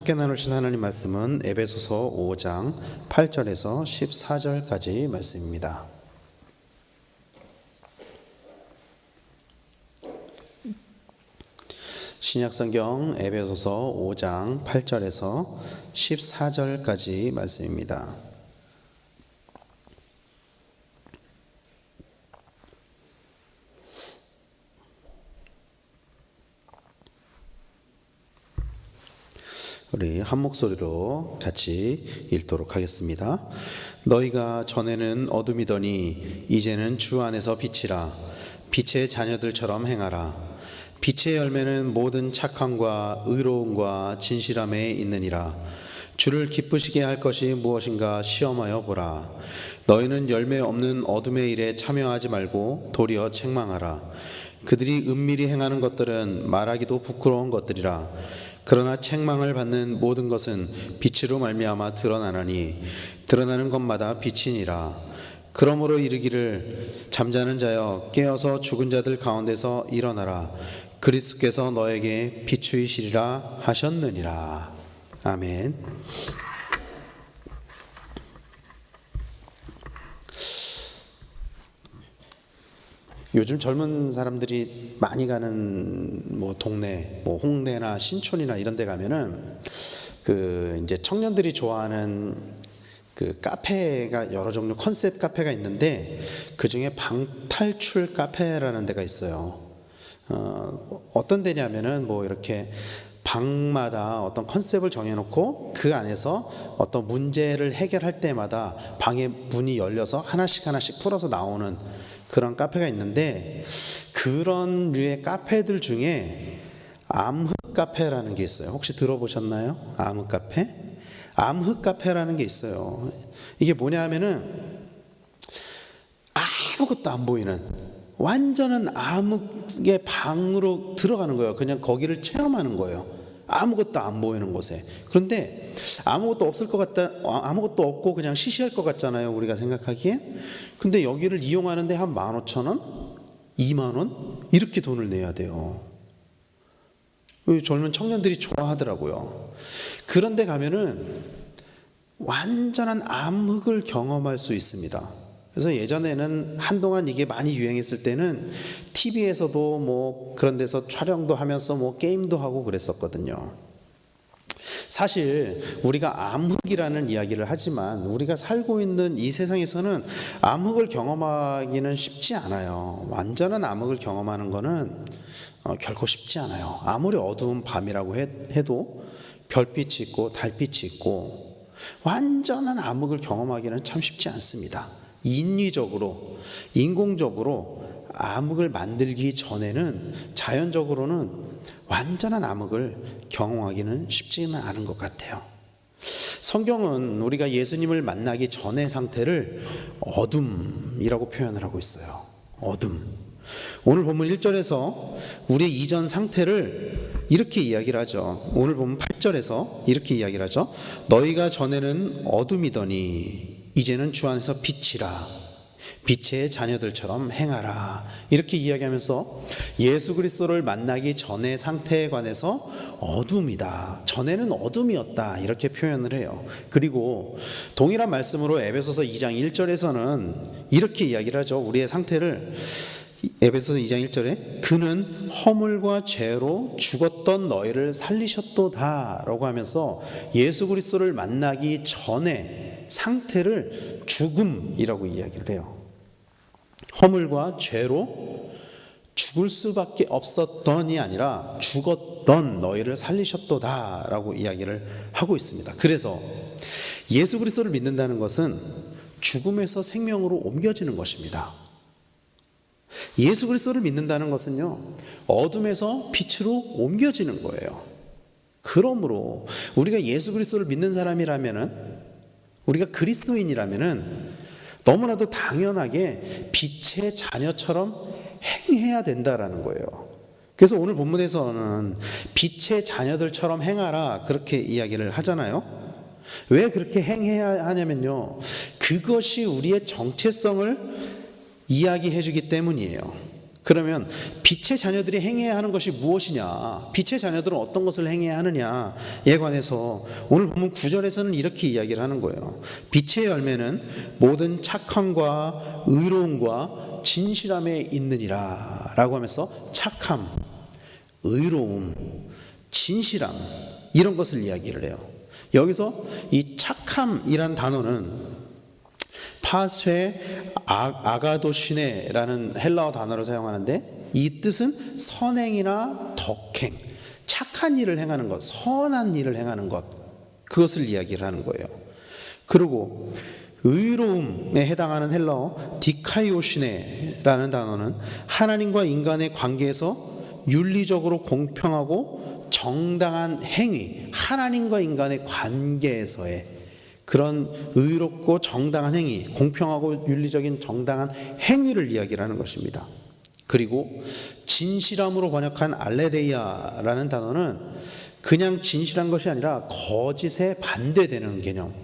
함께 나누실 하나님 말씀은 에베소서 5장 8절에서 14절까지 말씀입니다. 신약성경 에베소서 5장 8절에서 14절까지 말씀입니다. 우리 한 목소리로 같이 읽도록 하겠습니다. 너희가 전에는 어둠이더니 이제는 주 안에서 빛이라. 빛의 자녀들처럼 행하라. 빛의 열매는 모든 착함과 의로움과 진실함에 있느니라. 주를 기쁘시게 할 것이 무엇인가 시험하여 보라. 너희는 열매 없는 어둠의 일에 참여하지 말고 도리어 책망하라. 그들이 은밀히 행하는 것들은 말하기도 부끄러운 것들이라. 그러나 책망을 받는 모든 것은 빛으로 말미암아 드러나나니 드러나는 것마다 빛이니라. 그러므로 이르기를 잠자는 자여 깨어서 죽은 자들 가운데서 일어나라. 그리스도께서 너에게 비추이시리라 하셨느니라. 아멘. 요즘 젊은 사람들이 많이 가는 동네, 홍대나 신촌이나 이런 데 가면은 이제 청년들이 좋아하는 카페가 여러 종류 컨셉 카페가 있는데 그 중에 방탈출 카페라는 데가 있어요. 어떤 데냐면은 이렇게 방마다 어떤 컨셉을 정해놓고 그 안에서 어떤 문제를 해결할 때마다 방의 문이 열려서 하나씩 풀어서 나오는 그런 카페가 있는데, 그런 류의 카페들 중에 암흑 카페라는 게 있어요. 혹시 들어보셨나요? 암흑 카페? 암흑 카페라는 게 있어요. 이게 뭐냐 하면은 아무것도 안 보이는 완전한 암흑의 방으로 들어가는 거예요. 그냥 거기를 체험하는 거예요. 아무것도 안 보이는 곳에. 그런데 아무것도 없을 것 같다, 아무것도 없고 그냥 시시할 것 같잖아요, 우리가 생각하기에. 근데 여기를 이용하는데 한 15,000원, 20,000원 이렇게 돈을 내야 돼요. 젊은 청년들이 좋아하더라고요. 그런데 가면은 완전한 암흑을 경험할 수 있습니다. 그래서 예전에는 한동안 이게 많이 유행했을 때는 TV에서도 그런 데서 촬영도 하면서 게임도 하고 그랬었거든요. 사실 우리가 암흑이라는 이야기를 하지만 우리가 살고 있는 이 세상에서는 암흑을 경험하기는 쉽지 않아요. 완전한 암흑을 경험하는 거는 결코 쉽지 않아요. 아무리 어두운 밤이라고 해도 별빛이 있고 달빛이 있고 완전한 암흑을 경험하기는 참 쉽지 않습니다. 인위적으로, 인공적으로 암흑을 만들기 전에는 자연적으로는 완전한 암흑을 경험하기는 쉽지는 않은 것 같아요. 성경은 우리가 예수님을 만나기 전의 상태를 어둠이라고 표현을 하고 있어요. 어둠. 오늘 본문 1절에서 우리의 이전 상태를 이렇게 이야기를 하죠. 오늘 본문 8절에서 이렇게 이야기를 하죠. 너희가 전에는 어둠이더니 이제는 주 안에서 빛이라. 빛의 자녀들처럼 행하라. 이렇게 이야기하면서 예수 그리스도를 만나기 전의 상태에 관해서 어둠이다, 전에는 어둠이었다, 이렇게 표현을 해요. 그리고 동일한 말씀으로 에베소서 2장 1절에서는 이렇게 이야기를 하죠. 우리의 상태를 에베소서 2장 1절에 그는 허물과 죄로 죽었던 너희를 살리셨도다 라고 하면서 예수 그리스도를 만나기 전에 상태를 죽음이라고 이야기를 해요. 허물과 죄로 죽을 수밖에 없었던이 아니라 죽었던 너희를 살리셨도다 라고 이야기를 하고 있습니다. 그래서 예수 그리스도를 믿는다는 것은 죽음에서 생명으로 옮겨지는 것입니다. 예수 그리스도를 믿는다는 것은요, 어둠에서 빛으로 옮겨지는 거예요. 그러므로 우리가 예수 그리스도를 믿는 사람이라면은, 우리가 그리스도인이라면은 너무나도 당연하게 빛의 자녀처럼 행해야 된다라는 거예요. 그래서 오늘 본문에서는 빛의 자녀들처럼 행하라 그렇게 이야기를 하잖아요. 왜 그렇게 행해야 하냐면요, 그것이 우리의 정체성을 이야기해 주기 때문이에요. 그러면 빛의 자녀들이 행해야 하는 것이 무엇이냐? 빛의 자녀들은 어떤 것을 행해야 하느냐에 관해서 오늘 보면 9절에서는 이렇게 이야기를 하는 거예요. 빛의 열매는 모든 착함과 의로움과 진실함에 있느니라 라고 하면서 착함, 의로움, 진실함 이런 것을 이야기를 해요. 여기서 이 착함이란 단어는 파쇄 아가도시네라는 헬라어 단어를 사용하는데 이 뜻은 선행이나 덕행, 착한 일을 행하는 것, 선한 일을 행하는 것, 그것을 이야기를 하는 거예요. 그리고 의로움에 해당하는 헬라어 디카이오시네라는 단어는 하나님과 인간의 관계에서 윤리적으로 공평하고 정당한 행위, 하나님과 인간의 관계에서의 그런 의롭고 정당한 행위, 공평하고 윤리적인 정당한 행위를 이야기를 하는 것입니다. 그리고 진실함으로 번역한 알레데이아라는 단어는 그냥 진실한 것이 아니라 거짓에 반대되는 개념.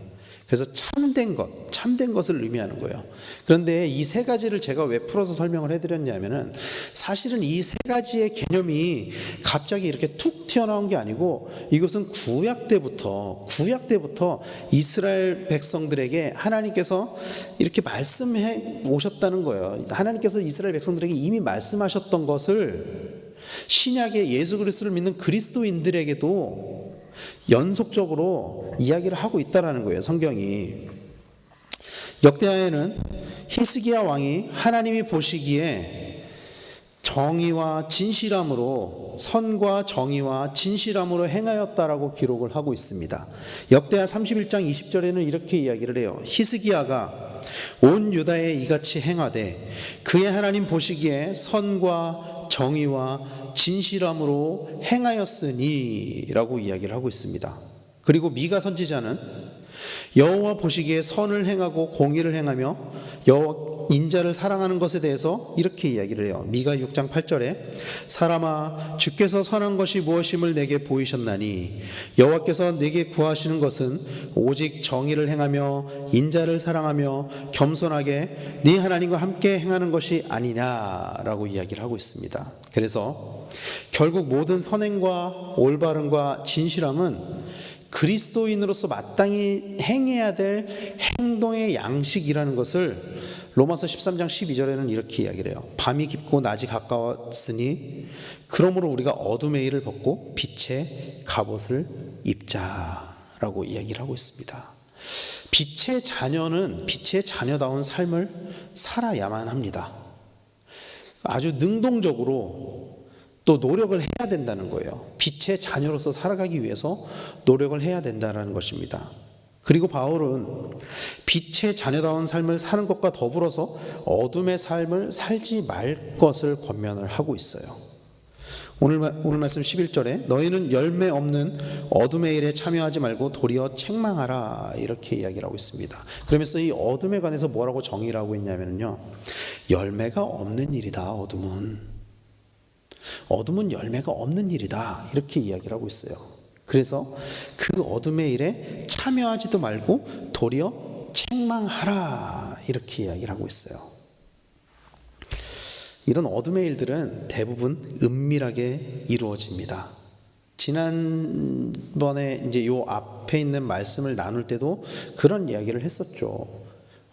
그래서 참된 것, 참된 것을 의미하는 거예요. 그런데 이 세 가지를 제가 왜 풀어서 설명을 해드렸냐면은 사실은 이 세 가지의 개념이 갑자기 이렇게 툭 튀어나온 게 아니고 이것은 구약 때부터 이스라엘 백성들에게 하나님께서 이렇게 말씀해 오셨다는 거예요. 하나님께서 이스라엘 백성들에게 이미 말씀하셨던 것을 신약의 예수 그리스도를 믿는 그리스도인들에게도 연속적으로 이야기를 하고 있다라는 거예요. 성경이. 역대하에는 히스기야 왕이 하나님이 보시기에 정의와 진실함으로, 선과 정의와 진실함으로 행하였다라고 기록을 하고 있습니다. 역대하 31장 20절에는 이렇게 이야기를 해요. 히스기야가 온 유다에 이같이 행하되 그의 하나님 보시기에 선과 정의와 진실함으로 행하였으니 라고 이야기를 하고 있습니다. 그리고 미가 선지자는 여호와 보시기에 선을 행하고 공의를 행하며 여호와 인자를 사랑하는 것에 대해서 이렇게 이야기를 해요. 미가 6장 8절에 사람아 주께서 선한 것이 무엇임을 내게 보이셨나니 여호와께서 내게 구하시는 것은 오직 정의를 행하며 인자를 사랑하며 겸손하게 네 하나님과 함께 행하는 것이 아니냐라고 이야기를 하고 있습니다. 그래서 결국 모든 선행과 올바름과 진실함은 그리스도인으로서 마땅히 행해야 될 행동의 양식이라는 것을 로마서 13장 12절에는 이렇게 이야기를 해요. 밤이 깊고 낮이 가까웠으니 그러므로 우리가 어둠의 일을 벗고 빛의 갑옷을 입자라고 이야기를 하고 있습니다. 빛의 자녀는 빛의 자녀다운 삶을 살아야만 합니다. 아주 능동적으로 또 노력을 해야 된다는 거예요. 빛의 자녀로서 살아가기 위해서 노력을 해야 된다는 것입니다. 그리고 바울은 빛의 자녀다운 삶을 사는 것과 더불어서 어둠의 삶을 살지 말 것을 권면을 하고 있어요. 오늘 말씀 11절에 너희는 열매 없는 어둠의 일에 참여하지 말고 도리어 책망하라 이렇게 이야기를 하고 있습니다. 그러면서 이 어둠에 관해서 뭐라고 정의를 하고 있냐면요, 열매가 없는 일이다. 어둠은 열매가 없는 일이다 이렇게 이야기를 하고 있어요. 그래서 그 어둠의 일에 참여하지도 말고 도리어 책망하라 이렇게 이야기를 하고 있어요. 이런 어둠의 일들은 대부분 은밀하게 이루어집니다. 지난번에 이제 요 앞에 있는 말씀을 나눌 때도 그런 이야기를 했었죠.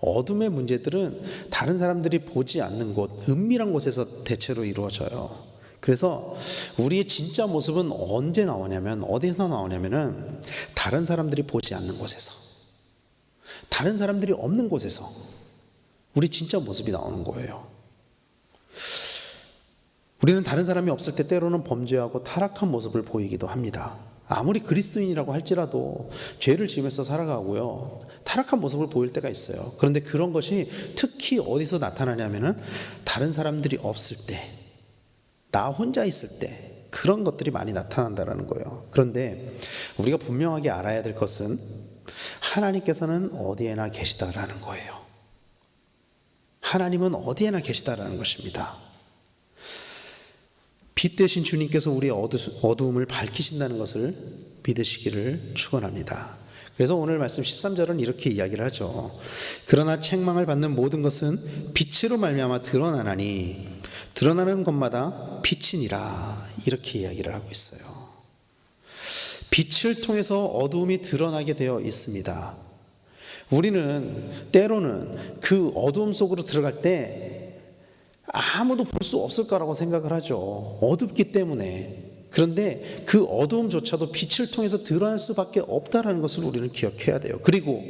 어둠의 문제들은 다른 사람들이 보지 않는 곳, 은밀한 곳에서 대체로 이루어져요. 그래서 우리의 진짜 모습은 언제 나오냐면, 어디서 나오냐면은 다른 사람들이 보지 않는 곳에서, 다른 사람들이 없는 곳에서 우리 진짜 모습이 나오는 거예요. 우리는 다른 사람이 없을 때 때로는 범죄하고 타락한 모습을 보이기도 합니다. 아무리 그리스도인이라고 할지라도 죄를 지으면서 살아가고요, 타락한 모습을 보일 때가 있어요. 그런데 그런 것이 특히 어디서 나타나냐면은 다른 사람들이 없을 때, 나 혼자 있을 때 그런 것들이 많이 나타난다는 거예요. 그런데 우리가 분명하게 알아야 될 것은 하나님께서는 어디에나 계시다라는 거예요. 하나님은 어디에나 계시다라는 것입니다. 빛 대신 주님께서 우리의 어두움을 밝히신다는 것을 믿으시기를 축원합니다. 그래서 오늘 말씀 13절은 이렇게 이야기를 하죠. 그러나 책망을 받는 모든 것은 빛으로 말미암아 드러나나니 드러나는 것마다 빛이니라 이렇게 이야기를 하고 있어요. 빛을 통해서 어두움이 드러나게 되어 있습니다. 우리는 때로는 그 어두움 속으로 들어갈 때 아무도 볼 수 없을 거라고 생각을 하죠. 어둡기 때문에. 그런데 그 어두움조차도 빛을 통해서 드러날 수밖에 없다는 것을 우리는 기억해야 돼요. 그리고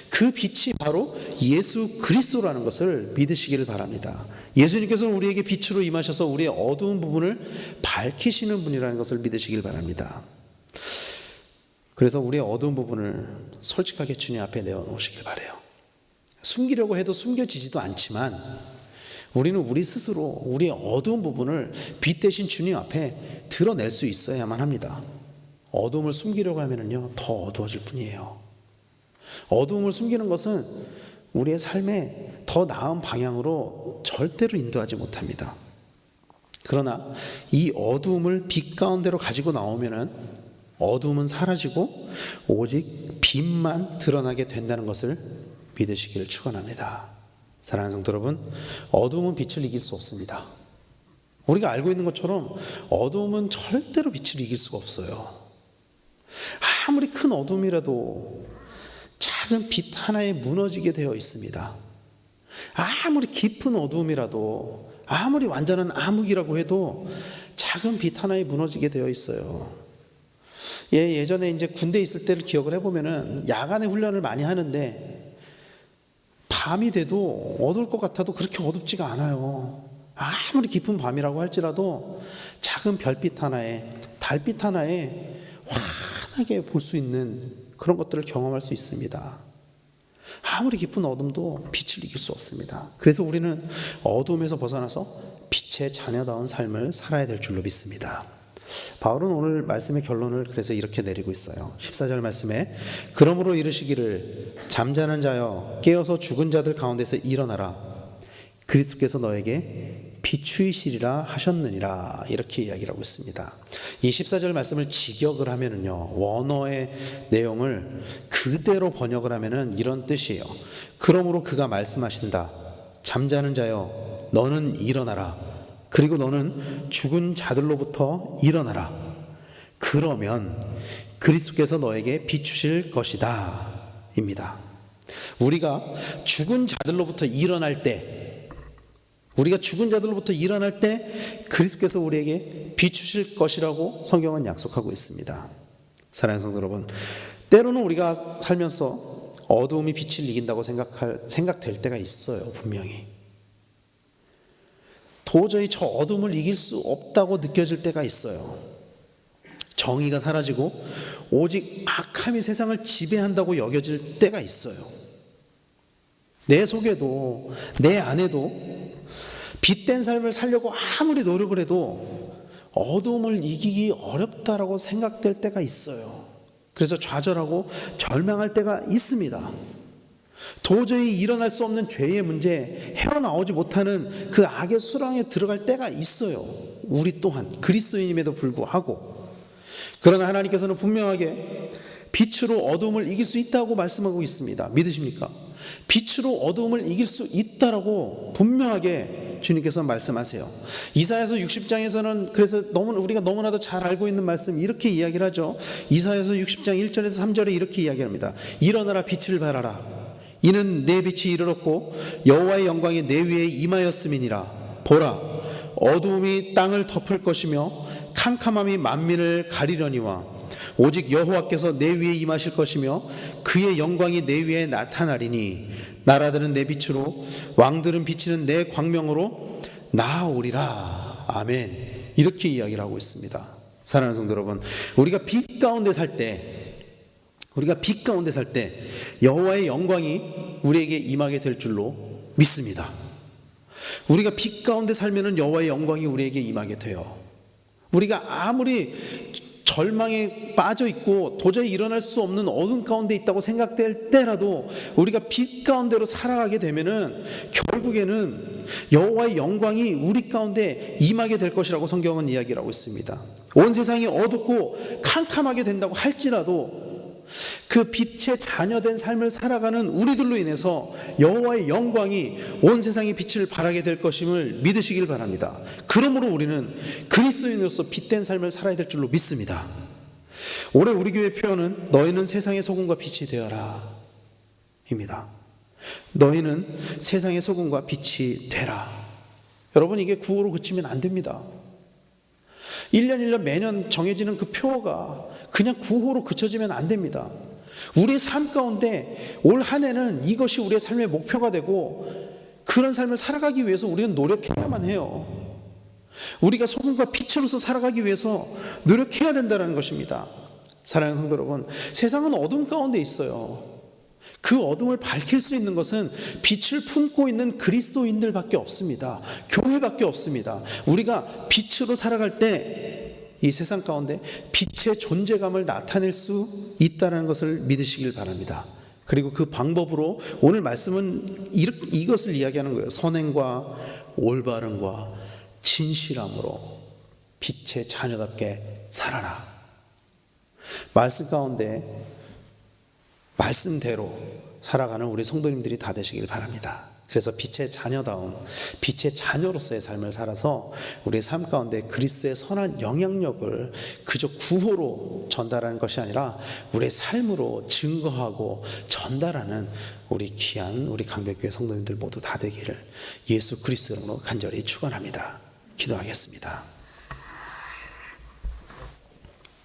그 빛이 바로 예수 그리스도라는 것을 믿으시기를 바랍니다. 예수님께서는 우리에게 빛으로 임하셔서 우리의 어두운 부분을 밝히시는 분이라는 것을 믿으시길 바랍니다. 그래서 우리의 어두운 부분을 솔직하게 주님 앞에 내어놓으시길 바라요. 숨기려고 해도 숨겨지지도 않지만 우리는 우리 스스로 우리의 어두운 부분을 빛 대신 주님 앞에 드러낼 수 있어야만 합니다. 어두움을 숨기려고 하면요 더 어두워질 뿐이에요. 어두움을 숨기는 것은 우리의 삶에 더 나은 방향으로 절대로 인도하지 못합니다. 그러나 이 어두움을 빛 가운데로 가지고 나오면은 어두움은 사라지고 오직 빛만 드러나게 된다는 것을 믿으시기를 축원합니다. 사랑하는 성도 여러분, 어두움은 빛을 이길 수 없습니다. 우리가 알고 있는 것처럼 어두움은 절대로 빛을 이길 수가 없어요. 아무리 큰 어둠이라도 작은 빛 하나에 무너지게 되어 있습니다. 아무리 깊은 어두움이라도, 아무리 완전한 암흑이라고 해도 작은 빛 하나에 무너지게 되어 있어요. 예전에 이제 군대에 있을 때를 기억을 해보면은 야간에 훈련을 많이 하는데 밤이 돼도 어두울 것 같아도 그렇게 어둡지가 않아요. 아무리 깊은 밤이라고 할지라도 작은 별빛 하나에, 달빛 하나에 환하게 볼 수 있는 그런 것들을 경험할 수 있습니다. 아무리 깊은 어둠도 빛을 이길 수 없습니다. 그래서 우리는 어둠에서 벗어나서 빛의 자녀다운 삶을 살아야 될 줄로 믿습니다. 바울은 오늘 말씀의 결론을 그래서 이렇게 내리고 있어요. 14절 말씀에 그러므로 이르시기를 잠자는 자여 깨어서 죽은 자들 가운데서 일어나라 그리스도께서 너에게 비추이시리라 하셨느니라 이렇게 이야기를 하고 있습니다. 이 14절 말씀을 직역을 하면은요 원어의 내용을 그대로 번역을 하면은 이런 뜻이에요. 그러므로 그가 말씀하신다. 잠자는 자여 너는 일어나라. 그리고 너는 죽은 자들로부터 일어나라. 그러면 그리스도께서 너에게 비추실 것이다 입니다. 우리가 죽은 자들로부터 일어날 때 그리스도께서 우리에게 비추실 것이라고 성경은 약속하고 있습니다. 사랑하는 성도 여러분, 때로는 우리가 살면서 어두움이 빛을 이긴다고 생각될 때가 있어요. 분명히 도저히 저 어둠을 이길 수 없다고 느껴질 때가 있어요. 정의가 사라지고 오직 악함이 세상을 지배한다고 여겨질 때가 있어요. 내 속에도 내 안에도 빛된 삶을 살려고 아무리 노력을 해도 어둠을 이기기 어렵다라고 생각될 때가 있어요. 그래서 좌절하고 절망할 때가 있습니다. 도저히 일어날 수 없는 죄의 문제, 헤어나오지 못하는 그 악의 수렁에 들어갈 때가 있어요. 우리 또한 그리스도인임에도 불구하고. 그러나 하나님께서는 분명하게 빛으로 어두움을 이길 수 있다고 말씀하고 있습니다. 믿으십니까? 빛으로 어두움을 이길 수 있다라고 분명하게 주님께서 말씀하세요. 이사야서 60장에서는 그래서 우리가 너무나도 잘 알고 있는 말씀 이렇게 이야기를 하죠. 이사야서 60장 1절에서 3절에 이렇게 이야기합니다. 일어나라 빛을 발하라. 이는 내 빛이 이르렀고 여호와의 영광이 내 위에 임하였음이니라. 보라 어두움이 땅을 덮을 것이며 캄캄함이 만민을 가리려니와 오직 여호와께서 내 위에 임하실 것이며 그의 영광이 내 위에 나타나리니 나라들은 내 빛으로 왕들은 비치는 내 광명으로 나아오리라. 아멘. 이렇게 이야기를 하고 있습니다. 사랑하는 성도 여러분, 우리가 빛 가운데 살 때 여호와의 영광이 우리에게 임하게 될 줄로 믿습니다. 우리가 빛 가운데 살면은 여호와의 영광이 우리에게 임하게 돼요. 우리가 아무리 절망에 빠져 있고 도저히 일어날 수 없는 어둠 가운데 있다고 생각될 때라도 우리가 빛 가운데로 살아가게 되면은 결국에는 여호와의 영광이 우리 가운데 임하게 될 것이라고 성경은 이야기를 하고 있습니다. 온 세상이 어둡고 캄캄하게 된다고 할지라도 그 빛의 자녀된 삶을 살아가는 우리들로 인해서 여호와의 영광이 온 세상의 빛을 발하게 될 것임을 믿으시길 바랍니다. 그러므로 우리는 그리스도인으로서 빛된 삶을 살아야 될 줄로 믿습니다. 올해 우리 교회 표현은 너희는 세상의 소금과 빛이 되어라 입니다. 너희는 세상의 소금과 빛이 되라. 여러분, 이게 구호로 그치면 안 됩니다. 1년 1년 매년 정해지는 그 표어가 그냥 구호로 그쳐지면 안 됩니다. 우리의 삶 가운데 올 한 해는 이것이 우리의 삶의 목표가 되고 그런 삶을 살아가기 위해서 우리는 노력해야만 해요. 우리가 소금과 빛으로서 살아가기 위해서 노력해야 된다는 것입니다. 사랑하는 성도 여러분, 세상은 어둠 가운데 있어요. 그 어둠을 밝힐 수 있는 것은 빛을 품고 있는 그리스도인들밖에 없습니다. 교회밖에 없습니다. 우리가 빛으로 살아갈 때 이 세상 가운데 빛의 존재감을 나타낼 수 있다는 것을 믿으시길 바랍니다. 그리고 그 방법으로 오늘 말씀은 이것을 이야기하는 거예요. 선행과 올바름과 진실함으로 빛의 자녀답게 살아라. 말씀 가운데 말씀대로 살아가는 우리 성도님들이 다 되시길 바랍니다. 그래서 빛의 자녀다운 빛의 자녀로서의 삶을 살아서 우리의 삶 가운데 그리스도의 선한 영향력을 그저 구호로 전달하는 것이 아니라 우리의 삶으로 증거하고 전달하는 우리 귀한 우리 강백교회 성도님들 모두 다 되기를 예수 그리스도로 간절히 축원합니다. 기도하겠습니다.